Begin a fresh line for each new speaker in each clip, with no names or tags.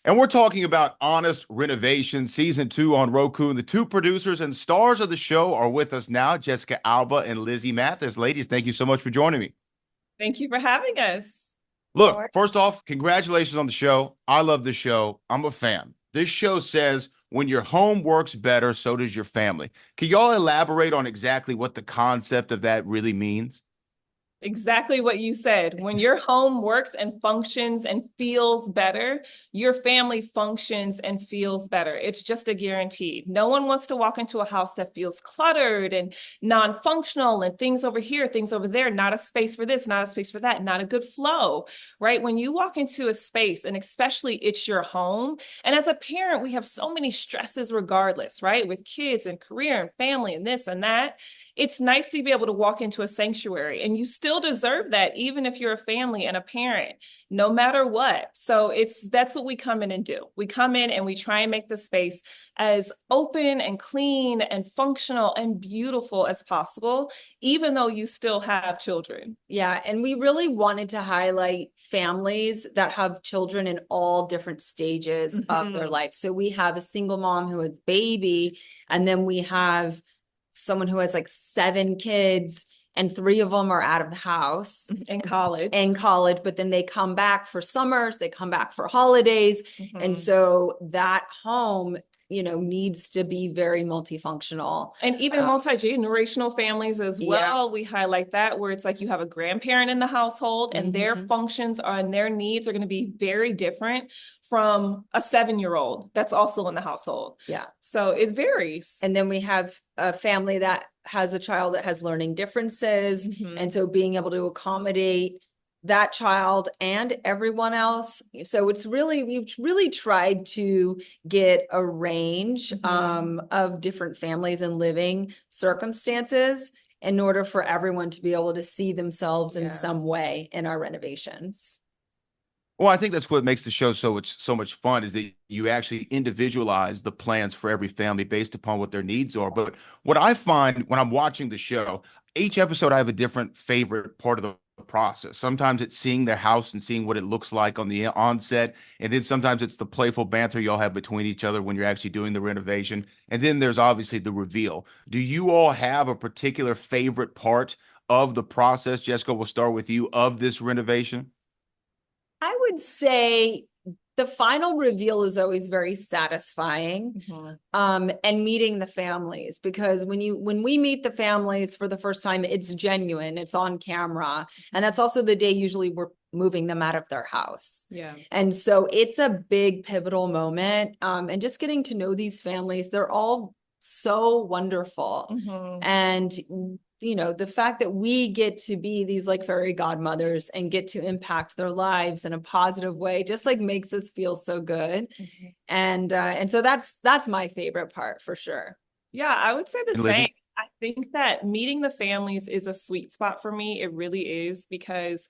And we're talking about Honest Renovation Season 2 on Roku. And the two producers and stars of the show are with us now, Jessica Alba and Lizzy Mathis. Ladies, thank you so much for joining me.
Thank you for having us.
Look,
Or
first off, congratulations on the show. I love the show. I'm a fan. This show says when your home works better, so does your family. Can y'all elaborate on exactly what the concept of that really means?
Exactly what you said. When your home works and functions and feels better, your family functions and feels better. It's just a guarantee. No one wants to walk into a house that feels cluttered and non-functional and things over here, things over there, not a space for this, not a space for that, not a good flow, right? When you walk into a space, and especially it's your home, and as a parent, we have so many stresses regardless, right? With kids and career and family and this and that. It's nice to be able to walk into a sanctuary, and you still deserve that even if you're a family and a parent, no matter what. So that's what we come in and do. We come in and we try and make the space as open and clean and functional and beautiful as possible, even though you still have children.
yeah, and we really wanted to highlight families that have children in all different stages of their life. So we have a single mom who has baby, and then we have someone who has like 7 kids, and 3 of them are out of the house
In college.
but then they come back for summers, they come back for holidays. And so that home, needs to be very multifunctional.
And even multi-generational families as well. We highlight that, where it's like you have a grandparent in the household and their functions and their needs are going to be very different from a 7-year-old that's also in the household.
Yeah.
So it varies.
And then we have a family that has a child that has learning differences. And so being able to accommodate that child and everyone else. So we've really tried to get a range of different families and living circumstances in order for everyone to be able to see themselves in some way in our renovations.
Well, I think that's what makes the show so much fun is that you actually individualize the plans for every family based upon what their needs are. But what I find when I'm watching the show, each episode I have a different favorite part of the process. Sometimes it's seeing their house and seeing what it looks like on the onset, and then sometimes it's the playful banter y'all have between each other when you're actually doing the renovation. And then there's obviously the reveal. Do you all have a particular favorite part of the process? Jessica, we'll start with you of this renovation.
I would say the final reveal is always very satisfying. And meeting the families, because when we meet the families for the first time, it's genuine, it's on camera. And that's also the day usually we're moving them out of their house.
Yeah.
And so it's a big pivotal moment. And just getting to know these families, they're all so wonderful. And the fact that we get to be these like fairy godmothers and get to impact their lives in a positive way just like makes us feel so good. And so that's my favorite part for sure.
Yeah, I would say the
And
same.
Lizzie?
I think that meeting the families is a sweet spot for me. It really is, because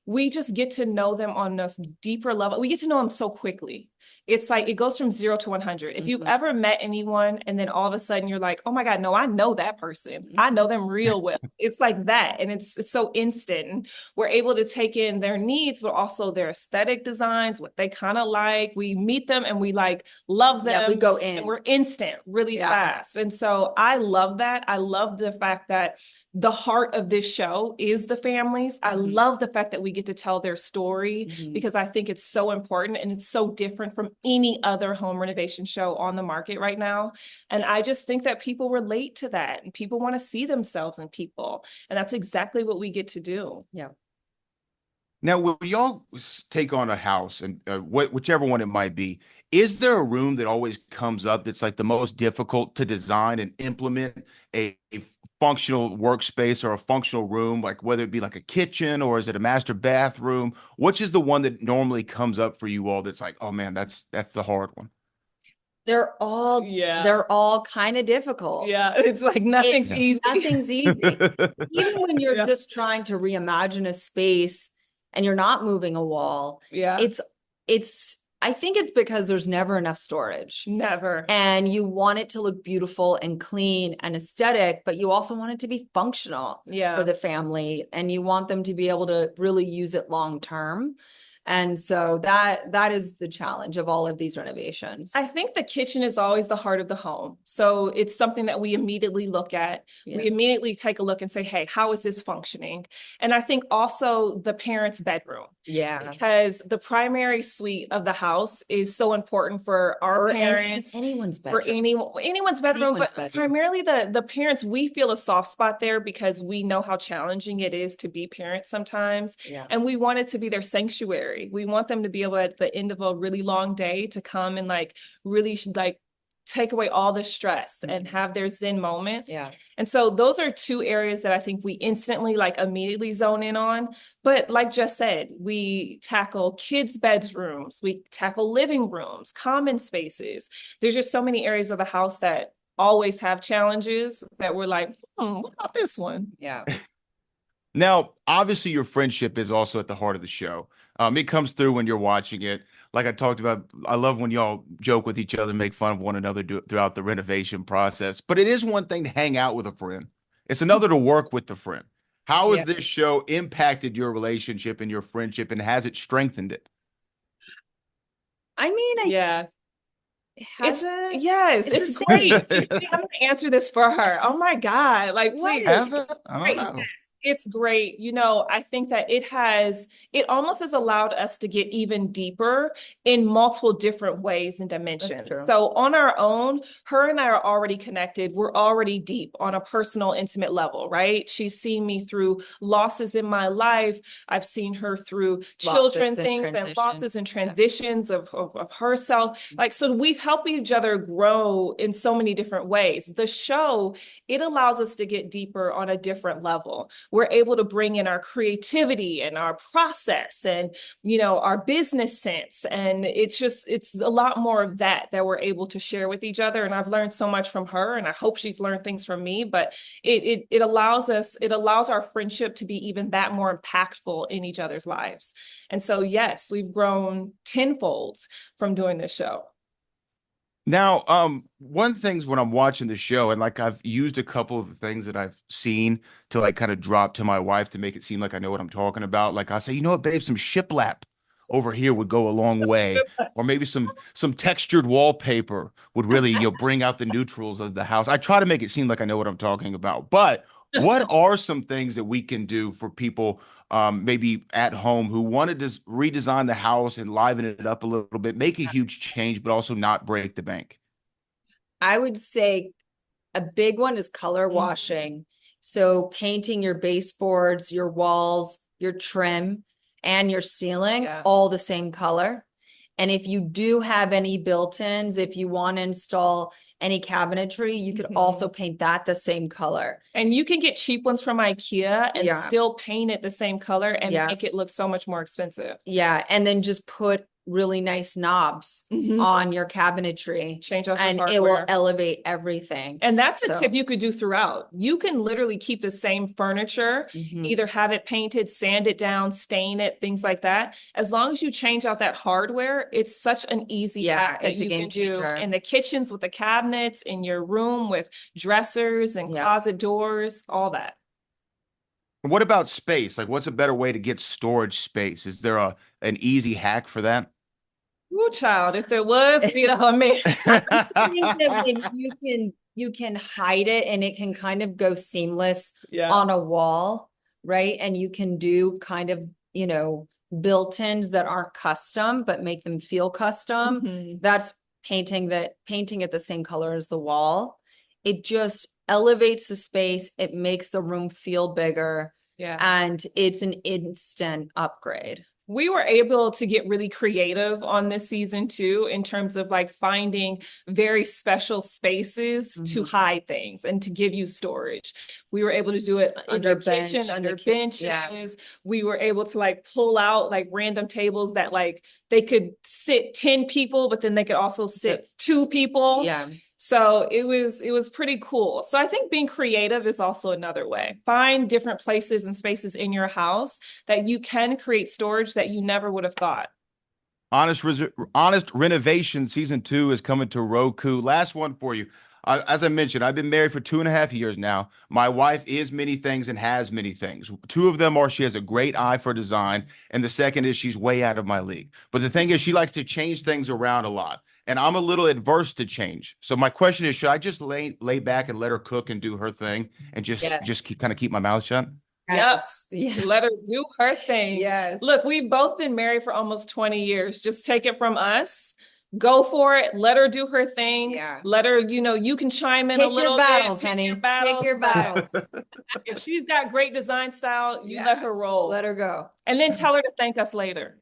we just get to know them on a deeper level. We get to know them so quickly. It's like it goes from 0 to 100. If you've ever met anyone and then all of a sudden you're like, oh my God, no, I know that person. I know them real well. It's like that. And it's so instant. And we're able to take in their needs, but also their aesthetic designs, what they kind of like. We meet them and we like love them.
Yeah, we go in.
And we're instant, really fast. And so I love that. I love the fact that the heart of this show is the families. I love the fact that we get to tell their story because I think it's so important and it's so different from any other home renovation show on the market right now. And I just think that people relate to that and people want to see themselves in people. And that's exactly what we get to do.
Yeah.
Now, when y'all take on a house and whichever one it might be, is there a room that always comes up that's like the most difficult to design and implement a functional workspace or a functional room, like whether it be like a kitchen or is it a master bathroom? Which is the one that normally comes up for you all that's like, oh man, that's the hard one.
They're all kind of difficult.
Yeah, it's like nothing's easy.
Nothing's easy. Even when you're just trying to reimagine a space and you're not moving a wall.
Yeah.
I think it's because there's never enough storage.
Never.
And you want it to look beautiful and clean and aesthetic, but you also want it to be functional for the family. And you want them to be able to really use it long term. And so that is the challenge of all of these renovations.
I think the kitchen is always the heart of the home. So it's something that we immediately look at.
Yeah.
We immediately take a look and say, hey, how is this functioning? And I think also the parents' bedroom.
Yeah.
Because the primary suite of the house is so important for our parents.
Anyone's
For
bedroom.
Anyone's bedroom,
Anyone's
but
bedroom.
primarily the parents, we feel a soft spot there because we know how challenging it is to be parents sometimes.
Yeah.
And we want it to be their sanctuary. We want them to be able at the end of a really long day to come and like really like take away all the stress and have their Zen moments.
Yeah.
And so those are two areas that I think we instantly like immediately zone in on. But like Jess said, we tackle kids' bedrooms, we tackle living rooms, common spaces. There's just so many areas of the house that always have challenges that we're like, what about this one?
Yeah.
Now, obviously, your friendship is also at the heart of the show. It comes through when you're watching it. Like I talked about, I love when y'all joke with each other, make fun of one another throughout the renovation process. But it is one thing to hang out with a friend. It's another to work with the friend. How has
Yeah.
this show impacted your relationship and your friendship, and has it strengthened it?
I mean,
Yeah.
has it?
Yes,
It's
it's
the
great.
same.
I'm gonna answer this for her. Oh my God. Like,
What?
please.
Has it? I don't
Great.
know.
It's great. You know, I think that it almost has allowed us to get even deeper in multiple different ways and dimensions.
true.
So on our own, her and I are already connected. We're already deep on a personal, intimate level, right? She's seen me through losses in my life. I've seen her through children
Losses and
things and
transitions.
losses and transitions of herself. Like, so we've helped each other grow in so many different ways. The show, it allows us to get deeper on a different level. We're able to bring in our creativity and our process and, you know, our business sense. And it's a lot more of that we're able to share with each other. And I've learned so much from her, and I hope she's learned things from me, but it allows our friendship to be even that more impactful in each other's lives. And so, yes, we've grown tenfold from doing this show.
Now, one thing's when I'm watching the show, and like I've used a couple of the things that I've seen to like kind of drop to my wife to make it seem like I know what I'm talking about. Like I say, you know what, babe, some shiplap over here would go a long way, or maybe some textured wallpaper would really, bring out the neutrals of the house. I try to make it seem like I know what I'm talking about. But what are some things that we can do for people, maybe at home who wanted to redesign the house and liven it up a little bit, make a huge change, but also not break the bank?
I would say a big one is color washing. So painting your baseboards, your walls, your trim, and your ceiling all the same color. And if you do have any built-ins, if you want to install any cabinetry, you could also paint that the same color.
And you can get cheap ones from IKEA and still paint it the same color and make it look so much more expensive.
Yeah. And then just put really nice knobs on your cabinetry.
Change out
and it will elevate everything.
And that's a tip you could do throughout. You can literally keep the same furniture, either have it painted, sand it down, stain it, things like that. As long as you change out that hardware, it's such an easy hack that you can do in the kitchens with the cabinets, in your room with dressers and closet doors, all that.
What about space? Like, what's a better way to get storage space? Is there an easy hack for that?
Ooh, child, if there was, you know, I mean,
you can hide it and it can kind of go seamless
Yeah.
on a wall, right? And you can do kind of, built-ins that aren't custom, but make them feel custom. That's painting it the same color as the wall. It just elevates the space. It makes the room feel bigger.
Yeah.
And it's an instant upgrade.
We were able to get really creative on this season too, in terms of like finding very special spaces to hide things and to give you storage. We were able to do it
Under
in the
bench,
kitchen, under
in the
benches.
yeah.
We were able to like pull out like random tables that like they could sit 10 people, but then they could also sit 2 people.
Yeah.
So it was pretty cool. So I think being creative is also another way. Find different places and spaces in your house that you can create storage that you never would have thought.
Honest Renovation season 2 is coming to Roku. Last one for you. As I mentioned, I've been married for 2.5 years now. My wife is many things and has many things. Two of them are she has a great eye for design, and the second is she's way out of my league. But the thing is, she likes to change things around a lot, and I'm a little adverse to change. So my question is, should I just lay back and let her cook and do her thing, and just
Yes.
kind of keep my mouth shut?
Yep.
Yes.
Let her do her thing.
Yes.
Look, we've both been married for almost 20 years. Just take it from us. Go for it. Let her do her thing.
Yeah.
Let her, you can chime in a
Pick your
little
battles,
bit.
honey.
Pick your battles.
Pick your
but
battles.
If she's got great design style, you
Yeah.
let her roll.
Let her go.
And then tell her to thank us later.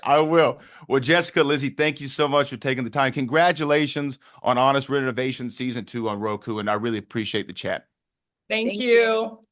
I will. Well, Jessica, Lizzy, thank you so much for taking the time. Congratulations on Honest Renovation Season 2 on Roku, and I really appreciate the chat.
Thank
Thank
you.